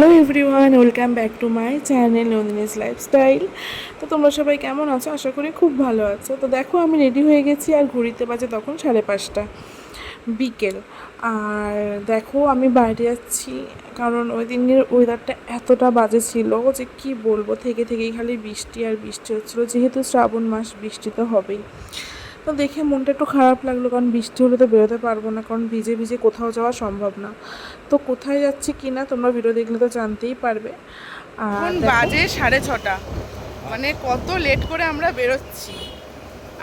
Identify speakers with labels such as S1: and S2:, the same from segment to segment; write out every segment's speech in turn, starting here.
S1: Hello everyone, welcome back to my channel Nandini's lifestyle. তো তোমরা সবাই কেমন আছো? আশা করি খুব ভালো আছো। তো দেখো, আমি রেডি হয়ে গেছি আর ঘড়িতে বাজে তখন 5:30 বিকেল। আর দেখো, আমি বাইরে যাচ্ছি কারণ ওই দিনের ওয়েদারটা এতটা বাজে ছিল যে কি বলবো, থেকে থেকেই খালি বৃষ্টি আর বৃষ্টি হচ্ছিলো। যেহেতু শ্রাবণ মাস, বৃষ্টি তো হবেই। তো দেখে মনটা একটু খারাপ লাগলো, কারণ বৃষ্টি হলে তো বেরোতে পারবো না, কারণ ভিজে ভিজে কোথাও যাওয়া সম্ভব না। তো কোথায় যাচ্ছি কি না তোমরা ভিডিও দেখলে তো জানতেই পারবে।
S2: এখন বাজে 6:30, মানে কত লেট করে আমরা বেরোচ্ছি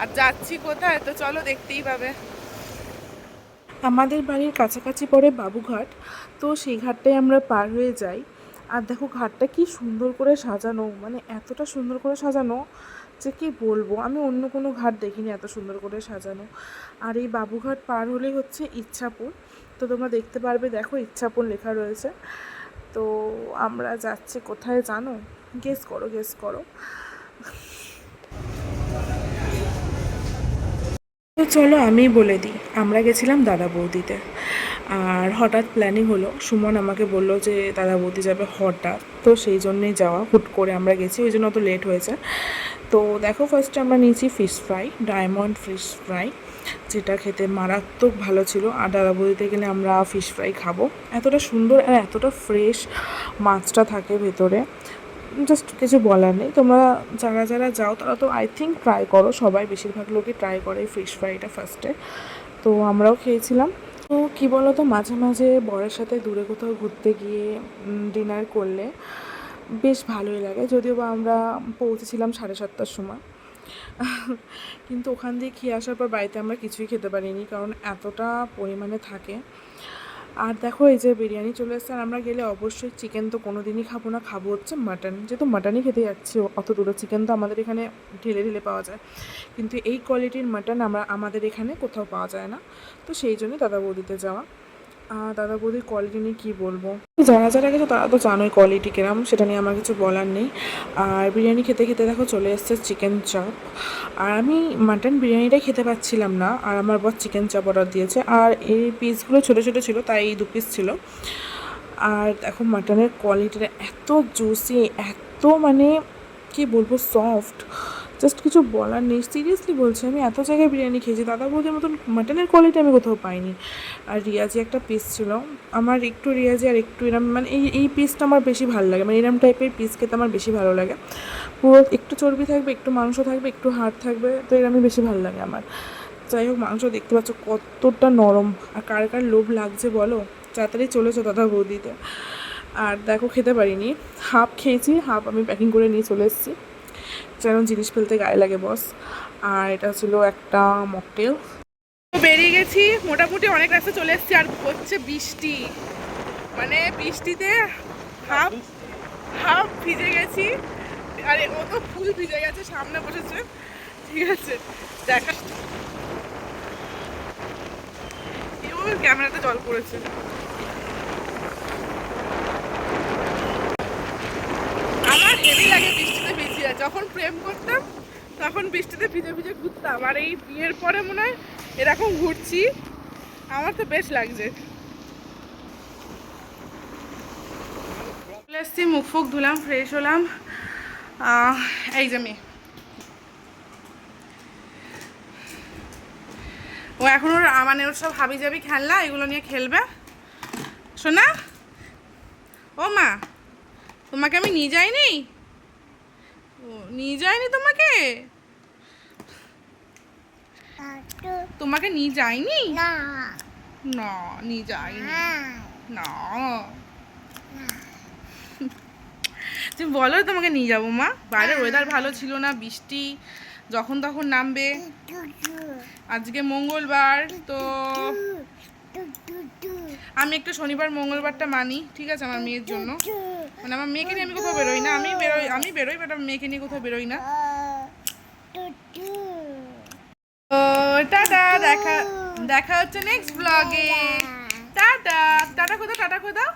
S2: আর যাচ্ছি কোথায়, তো চলো দেখতেই পাবে।
S1: আমাদের বাড়ির কাছাকাছি পড়ে বাবুঘাট, তো সেই ঘাটটাই আমরা পার হয়ে যাই। আর দেখো ঘাটটা কি সুন্দর করে সাজানো, মানে এতটা সুন্দর করে সাজানো যে কি বলবো, আমি অন্য কোনো ঘাট দেখিনি এত সুন্দর করে সাজানো। আর এই বাবুঘাট পার হলেই হচ্ছে ইচ্ছাপুর। তো তোমরা দেখতে পারবে, দেখো ইচ্ছাপুর লেখা রয়েছে। তো আমরা যাচ্ছি কোথায় জানো? গেস করো, গেস করো। তো চলো আমি বলে দিই, আমরা গেছিলাম দাদা বৌদিতে। আর হঠাৎ প্ল্যানিং হলো, সুমন আমাকে বললো যে দাদা বৌদি যাবে হঠাৎ, তো সেই জন্যেই যাওয়া, হুট করে আমরা গেছি, ওই জন্য অত লেট হয়েছে। তো দেখো, ফার্স্টে আমরা নিয়েছি fish fry, diamond fish fry, যেটা খেতে মারাত্মক ভালো ছিল। আর দাদা বৌদিতে গেলে আমরা ফিশ ফ্রাই খাবো, এতটা সুন্দর আর এতটা ফ্রেশ মাছটা থাকে ভেতরে, জাস্ট কিছু বলার নেই। তোমরা যারা যারা যাও তারা তো আই থিঙ্ক ট্রাই করো, সবাই বেশিরভাগ লোকই ট্রাই করে এই ফিশ ফ্রাইটা ফার্স্টে। তো আমরাও খেয়েছিলাম। তো কী বলো তো, মাঝে মাঝে বরের সাথে দূরে কোথাও ঘুরতে গিয়ে ডিনার করলে বেশ ভালোই লাগে। যদিও বা আমরা পৌঁছেছিলাম 7:30টার সময়, কিন্তু ওখান দিয়ে খেয়ে আসার পর বাড়িতে আমরা কিছুই খেতে পারিনি, কারণ এতটা পরিমাণে থাকে। আর দেখো, এই যে বিরিয়ানি চলে এসেছে। আর আমরা গেলে অবশ্যই চিকেন তো কোনো দিনই খাবো না, খাবো হচ্ছে মাটন, যেহেতু মাটনই খেতে যাচ্ছি অত দূরে। চিকেন তো আমাদের এখানে ঢেলে ঢেলে পাওয়া যায়, কিন্তু এই কোয়ালিটির মাটন আমাদের এখানে কোথাও পাওয়া যায় না। তো সেই জন্যই দাদা বৌদিতে যাওয়া। আর দাদা বৌদির কোয়ালিটি নিয়ে কী বলবো, যারা যারা গেছে তারা তো জানোই কোয়ালিটি কিরম, সেটা নিয়ে আমার কিছু বলার নেই। আর বিরিয়ানি খেতে খেতে দেখো চলে এসছে চিকেন চাপ। আর আমি মাটন বিরিয়ানিটাই খেতে পাচ্ছিলাম না, আর আমার বর চিকেন চাপ অর্ডার দিয়েছে। আর এই পিসগুলো ছোটো ছোটো ছিল, তাই 2 পিস ছিল। আর দেখো মাটনের কোয়ালিটিটা এত জুসি, এত মানে কী বলবো, সফট, জাস্ট কিছু বলার নেই। সিরিয়াসলি বলছি, আমি এত জায়গায় বিরিয়ানি খেয়েছি, দাদা বৌদির মতন মাটনের কোয়ালিটি আমি কোথাও পাইনি। আর রিয়াজি একটা পিস ছিল, আমার একটু রিয়াজি আর একটু এরম, মানে এই পিসটা আমার বেশি ভালো লাগে, মানে এরম টাইপের পিস খেতে আমার বেশি ভালো লাগে। পুরো একটু চর্বি থাকবে, একটু মাংস থাকবে, একটু হাড় থাকবে, তো এরমই বেশি ভালো লাগে আমার। যাই হোক, মাংস দেখতে পাচ্ছ কতটা নরম। আর কার কার লোভ লাগছে বলো, তাড়াতাড়ি চলেছো দাদা বৌদিতে। আর দেখো, খেতে পারিনি, হাফ খেয়েছি, হাফ আমি প্যাকিং করে নিয়ে চলে এসেছি, যেন জিনিস ফেলতে গায়ে লাগে বস। আর এটা ছিল একটা মকটেল।
S2: তো বেরিয়ে গেছি, মোটামুটি অনেক রাস্তা চলে এসেছি, আর হচ্ছে বৃষ্টি, মানে বৃষ্টিতে হাফ হাফ ভিজে গেছি। আরে ও তো ফুল ভিজে গেছে, সামনে বসেছে, ঠিক আছে দেখা। ক্যামেরাতে জল পড়েছে। আমার হেভি লাগে বৃষ্টিতে ভিজে, যখন প্রেম করতাম তখন বৃষ্টিতে ভিজে ভিজে ঘুরতাম, আর এই বিয়ের পরে মনে হয় এরকম ঘুরছি, আমার তো বেশ লাগছে। চলে এসছি, মুখ ফুক ধুলাম, ফ্রেশ হলাম। এই যে মেয়ে, ও এখন ওর মানে ওর সব হাবি জাবি খেলনা এগুলো নিয়ে খেলবে। শোনা, ও মা, তোমাকে আমি নিয়ে যাইনি? ও নিয়ে যাইনি তোমাকে? তোমাকে নিয়ে যাইনি? না, না নিয়ে যাইনি, না। তুমি বলো তোমাকে নিয়ে যাবো মা, বাইরের ওয়েদার ভালো ছিল না, বৃষ্টি যখন তখন নামবে। আজকে মঙ্গলবার, তো আমি একটু শনিবার মঙ্গলবারটা মানি, ঠিক আছে, আমার মেয়ের জন্য। মানে আমার মেয়েকে নিয়ে আমি কোথাও বেরোই না, আমি বেরোই বাট আমার মেয়েকে নিয়ে কোথাও বেরোই না। ও টাটা, দেখা দেখা হচ্ছে নেক্সট ব্লগে। টাটা, টাটা কোথাও, টাটা কোথাও।